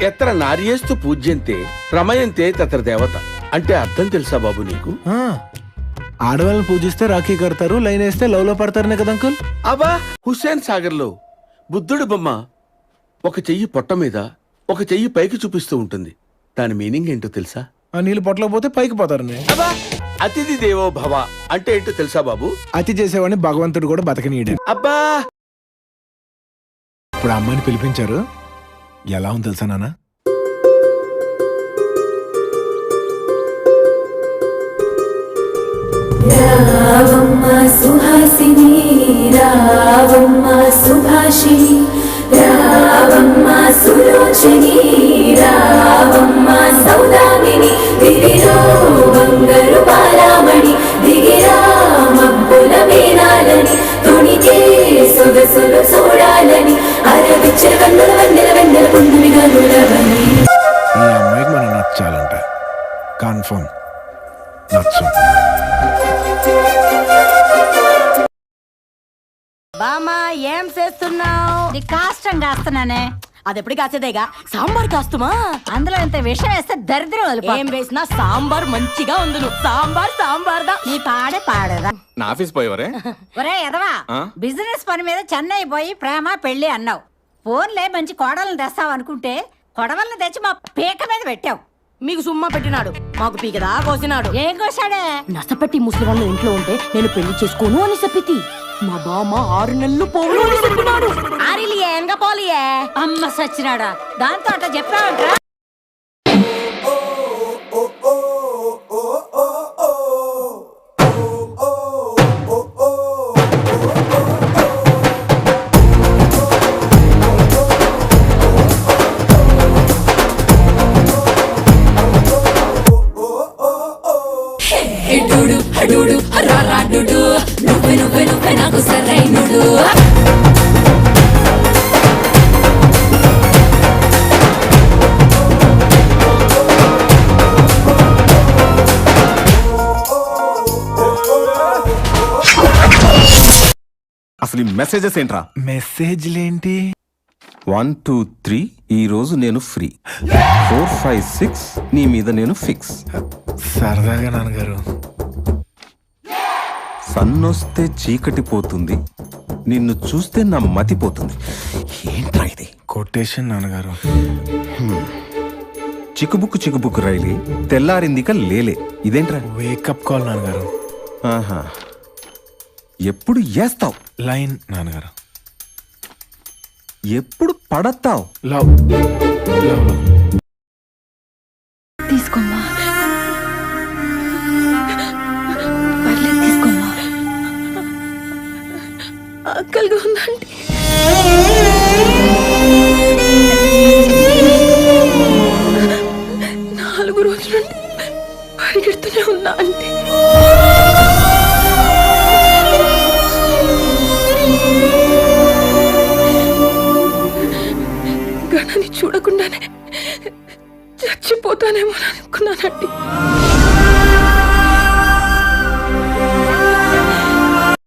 ఎత్ర నార్యేస్తు పూజ్యంతే రమయంతే తత్ర దేవత అంటే అర్థం తెలుసా బాబు నీకు? ఆడవాళ్ళని పూజిస్తే రాఖీ కడతారు, లైన్ వేస్తే లవ్ లో పడతారనే కదా అంకుల్. అబ్బా, హుస్సేన్ సాగర్ లో బుద్ధుడి బొమ్మ ఒక చెయ్యి పొట్ట మీద ఒక చెయ్యి పైకి చూపిస్తూ ఉంటుంది. దాని మీనింగ్ ఏంటో తెలుసా? ఆ నీళ్ళు పొట్టలో పోతే పైకి పోతారని. అబ్బా, అతిథి దేవో భవ అంటే ఏంటో తెలుసా బాబు? అతి చేసేవాడిని భగవంతుడు కూడా బతకనీయడు. అబ్బా, ఇప్పుడు అమ్మాయిని పిలిపించారు, ఎలా ఉంది తెలుసా నాన్న? రావమ్మ సుహాసిని, రావమ్మ సుభాషిణి, రావమ్మ సులోచని, రావమ్మ సౌదామిని, దిగిరో బంగారు బాలామణి, దిగిరా మబ్బుల మేనాలని, తుణికే సొగసులు చూడాలని, అరవిచ్చల కన్నుల వెన్నెల వెన్నెల పుండుమిగా నులవని. ఈ అమ్మాయికి మనం నచ్చాలంట, కన్ఫర్మ్ నచ్చు. బామా ఏం చేస్తున్నావు? కాష్టం కాస్తున్నానే. అది ఎప్పుడు కాసేదేగా, సాంబార్ కాస్తుమా? అందులో ఇంత విషయం వేస్తే దరిద్రం వదిలిపో. ఏం వేసినా సాంబార్ మంచిగా ఉంది. సాంబార్ సాంబార్ దా. నీ పాడేదా నా ఆఫీస్ పోయేవరే? ఒరే ఎదవా, ఆ? బిజినెస్ పని మీద చెన్నై పోయి ప్రేమ పెళ్లి అన్నావు. ఫోన్లే మంచి కోడలను తెస్తావు అనుకుంటే కొడవల్ని తెచ్చి మా పీక మీద పెట్టావు. మీకు సుమ్మా పెట్టినాడు, మాకు పీకదా కోసినాడు. ఏం కోసాడే? నష్టపెట్టి ముసలి వాళ్ళ ఇంట్లో ఉంటే నేను పెళ్లి చేసుకోను అని చెప్పితి. మా బామ్మ 6 నెలలు పోను అని చెప్పినాడు. ఆరిలియే ఎంగ పోలియే. అమ్మ సచ్చినాడా, దాంతో అట్లా చెప్పావంటరా? నువ్వే నాకు సరైనడు. అసలు ఈ మెసేజెస్ ఏంట్రా? మెసేజ్లేంటి? 1 2 3 ఈ రోజు నేను ఫ్రీ. 4 5 6 నీ మీద నేను ఫిక్స్. సరదాగా నాన్నగారు. సన్నొస్తే చీకటి పోతుంది, నిన్ను చూస్తే నా మతి పోతుంది. ఏంట్రా ఇది? కొటేషన్ నాన్నగారు. చిక్కుబుక్కు చిక్కుబుక్కు రైలే తెల్లారిందిక లేలే. ఇదేంట్రా? వేకప్ కాల్ నాన్నగారు. ఆహా, ఎప్పుడు ఏస్తావు లైన్ నాన్నగారు. ఎప్పుడు పడతావు లవ్ లవ్. తీసుకోమ్మా, పర్లేదు తీసుకోమ్మా. ఆకలిగా ఉందండి. 4 రోజుల నుండి పరిగెడుతూనే ఉన్నా అంటే. గణని చూడకుండానే చచ్చిపోతానేమో అనుకున్నానండి.